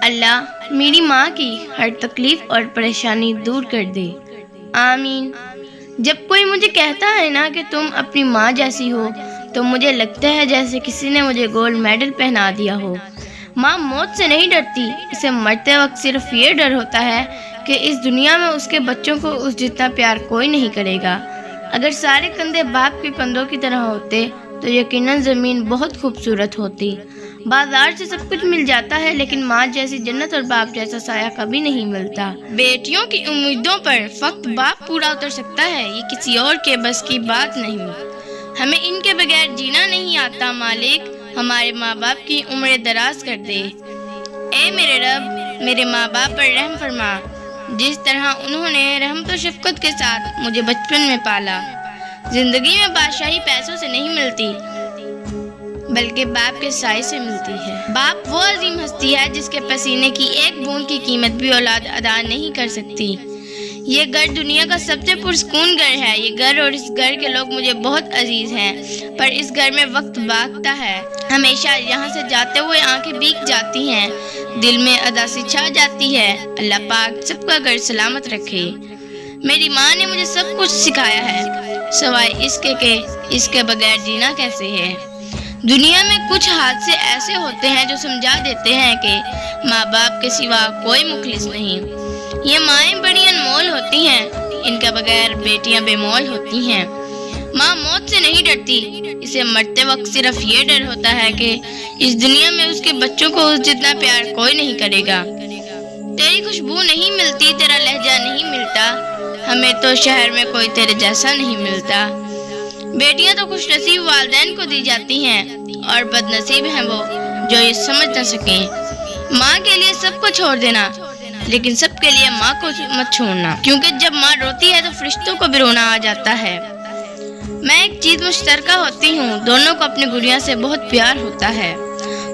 اللہ میری ماں کی ہر تکلیف اور پریشانی دور کر دے، آمین۔ جب کوئی مجھے کہتا ہے نا کہ تم اپنی ماں جیسی ہو تو مجھے لگتا ہے جیسے کسی نے مجھے گولڈ میڈل پہنا دیا ہو۔ ماں موت سے نہیں ڈرتی، اسے مرتے وقت صرف یہ ڈر ہوتا ہے کہ اس دنیا میں اس کے بچوں کو اس جتنا پیار کوئی نہیں کرے گا۔ اگر سارے کندھے باپ کے کندھوں کی طرح ہوتے تو یقیناً زمین بہت خوبصورت ہوتی۔ بازار سے سب کچھ مل جاتا ہے لیکن ماں جیسی جنت اور باپ جیسا سایہ کبھی نہیں ملتا۔ بیٹیوں کی امیدوں پر فقط باپ پورا اتر سکتا ہے، یہ کسی اور کے بس کی بات نہیں۔ ہمیں ان کے بغیر جینا نہیں آتا مالک، ہمارے ماں باپ کی عمریں دراز کر دے۔ اے میرے رب، میرے ماں باپ پر رحم فرما، جس طرح انہوں نے رحمت و شفقت کے ساتھ مجھے بچپن میں پالا۔ زندگی میں بادشاہی پیسوں سے نہیں ملتی بلکہ باپ کے سائے سے ملتی ہے۔ باپ وہ عظیم ہستی ہے جس کے پسینے کی ایک بوند کی قیمت بھی اولاد ادا نہیں کر سکتی۔ یہ گھر دنیا کا سب سے پرسکون گھر ہے۔ یہ گھر اور اس گھر کے لوگ مجھے بہت عزیز ہیں، پر اس گھر میں وقت بھاگتا ہے۔ ہمیشہ یہاں سے جاتے ہوئے آنکھیں بھیگ جاتی ہیں، دل میں اداسی چھا جاتی ہے۔ اللہ پاک سب کا گھر سلامت رکھے۔ میری ماں نے مجھے سب کچھ سکھایا ہے سوائے اس کے کہ اس کے بغیر جینا کیسے ہے۔ دنیا میں کچھ حادثے ایسے ہوتے ہیں جو سمجھا دیتے ہیں کہ ماں باپ کے سوا کوئی مخلص نہیں۔ یہ مائیں بڑی انمول ہوتی ہیں، ان کے بغیر بیٹیاں بے مول ہوتی ہیں۔ ماں موت سے نہیں ڈرتی، اسے مرتے وقت صرف یہ ڈر ہوتا ہے کہ اس دنیا میں اس کے بچوں کو اس جتنا پیار کوئی نہیں کرے گا۔ تیری خوشبو نہیں ملتی، تیرا لہجہ نہیں ملتا، ہمیں تو شہر میں کوئی تیرے جیسا نہیں ملتا۔ بیٹیاں تو خوش نصیب والدین کو دی جاتی ہیں اور بد نصیب ہیں وہ جو یہ سمجھ نہ سکیں۔ ماں کے لیے سب کو چھوڑ دینا لیکن سب کے لیے ماں کو مت چھوڑنا، کیونکہ جب ماں روتی ہے تو فرشتوں کو بھی رونا آ جاتا ہے۔ میں ایک چیز مشترکہ ہوتی ہوں، دونوں کو اپنی گڑیا سے بہت پیار ہوتا ہے۔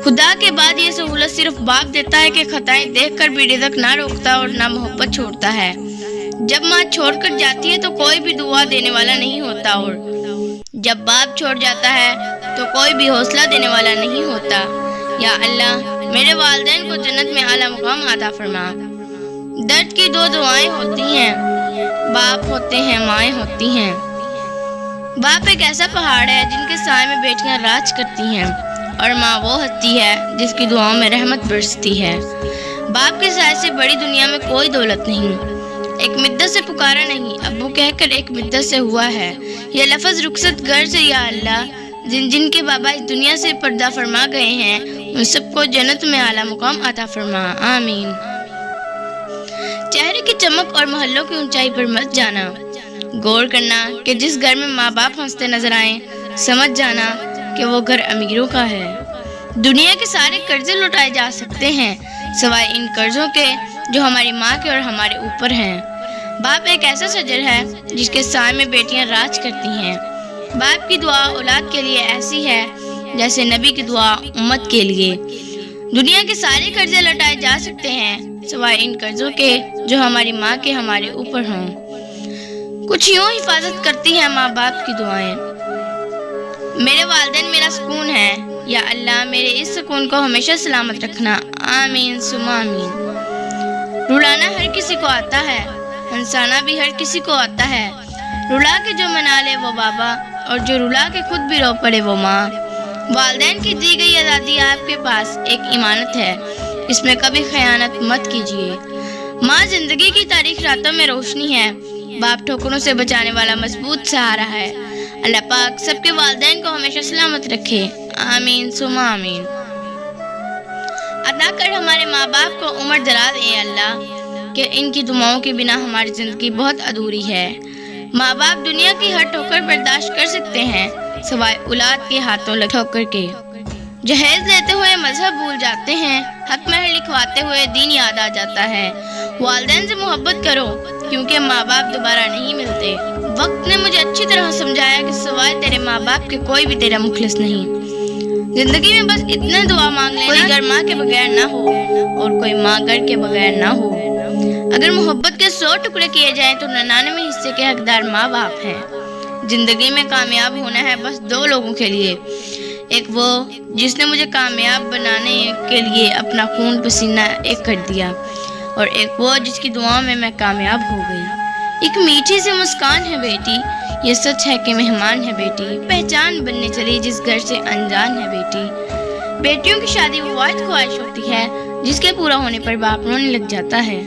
خدا کے بعد یہ سہولت صرف باپ دیتا ہے کہ خطائیں دیکھ کر بھی رزق نہ روکتا اور نہ محبت چھوڑتا ہے۔ جب ماں چھوڑ کر جاتی ہے تو کوئی بھی دعا دینے والا نہیں ہوتا، اور جب باپ چھوڑ جاتا ہے تو کوئی بھی حوصلہ دینے والا نہیں ہوتا۔ یا اللہ میرے والدین کو جنت میں اعلیٰ مقام عطا فرما۔ درد کی دو دعائیں ہوتی ہیں، باپ ہوتے ہیں، مائیں ہوتی ہیں۔ باپ ایک ایسا پہاڑ ہے جن کے سائے میں بیٹیاں راج کرتی ہیں، اور ماں وہ ہستی ہے جس کی دعاؤں میں رحمت برستی ہے۔ باپ کے سائے سے بڑی دنیا میں کوئی دولت نہیں۔ ایک مدت سے پکارا نہیں، ابو کہہ کر ایک مدت سے ہوا ہے۔ یہ لفظ رخصت گر سے یا اللہ، جن کے بابا اس دنیا سے پردہ فرما گئے ہیں ان سب کو جنت میں اعلیٰ مقام عطا فرما، آمین۔ چہرے کی چمک اور محلوں کی اونچائی پر مت جانا، غور کرنا کہ جس گھر میں ماں باپ ہنستے نظر آئیں، سمجھ جانا کہ وہ گھر امیروں کا ہے۔ دنیا کے سارے قرضے لوٹائے جا سکتے ہیں سوائے ان قرضوں کے جو ہماری ماں کے اور ہمارے اوپر ہیں۔ باپ ایک ایسا شجر ہے جس کے سائے میں بیٹیاں راج کرتی ہیں۔ باپ کی دعا اولاد کے لیے ایسی ہے جیسے نبی کی دعا امت کے لیے۔ دنیا کے سارے قرضے لوٹائے جا سکتے ہیں سوائے ان قرضوں کے جو ہماری ماں کے ہمارے اوپر ہوں۔ کچھ یوں حفاظت کرتی ہیں ماں باپ کی دعائیں۔ میرے والدین میرا سکون ہے، یا اللہ میرے اس سکون کو ہمیشہ سلامت رکھنا، آمین ثم آمین۔ رلانا ہر کسی کو آتا ہے، ہنسانا بھی ہر کسی کو آتا ہے۔ رلا کے جو منا لے وہ بابا، اور جو رلا کے خود بھی رو پڑے وہ ماں۔ والدین کی دی گئی آزادی آپ کے پاس ایک امانت ہے، اس میں کبھی خیانت مت کیجیے۔ ماں زندگی کی تاریخ راتوں میں روشنی ہے، باپ ٹھوکروں سے بچانے والا مضبوط سہارا ہے۔ اللہ پاک سب کے والدین کو ہمیشہ سلامت رکھے، آمین ثم آمین۔ عطا کر ہمارے ماں باپ کو عمر دراز اے اللہ، کہ ان کی دعاؤں کے بنا ہماری زندگی بہت ادھوری ہے۔ ماں باپ دنیا کی ہر ٹھوکر برداشت کر سکتے ہیں سوائے اولاد کے ہاتھوں لگی ٹھوکر کے۔ جہیز لیتے ہوئے مذہب بھول جاتے ہیں، حق مہر لکھواتے ہوئے دین یاد آ جاتا ہے۔ والدین سے محبت کرو کیونکہ ماں باپ دوبارہ نہیں ملتے۔ وقت نے مجھے اچھی طرح سمجھایا کہ سوائے تیرے ماں باپ کے کوئی بھی تیرا مخلص نہیں۔ زندگی میں بس اتنا دعا مانگ لینا، کوئی گھر ماں کے بغیر نہ ہو اور کوئی ماں گھر کے بغیر نہ ہو۔ اگر محبت کے 100 ٹکڑے کیے جائیں تو 99 حصے کے حقدار ماں باپ ہیں۔ زندگی میں کامیاب ہونا ہے بس 2 لوگوں کے لیے، ایک وہ جس نے مجھے کامیاب بنانے کے لیے اپنا خون پسینہ ایک کر دیا، اور ایک وہ جس کی دعاؤں میں میں کامیاب ہو گئی۔ ایک میٹھی سی مسکان ہے بیٹی، یہ سچ ہے کہ مہمان ہے بیٹی، پہچان بننے چلی جس گھر سے انجان ہے بیٹی۔ بیٹیوں کی شادی وہ واحد خواہش ہوتی ہے جس کے پورا ہونے پر باپ رونے لگ جاتا ہے۔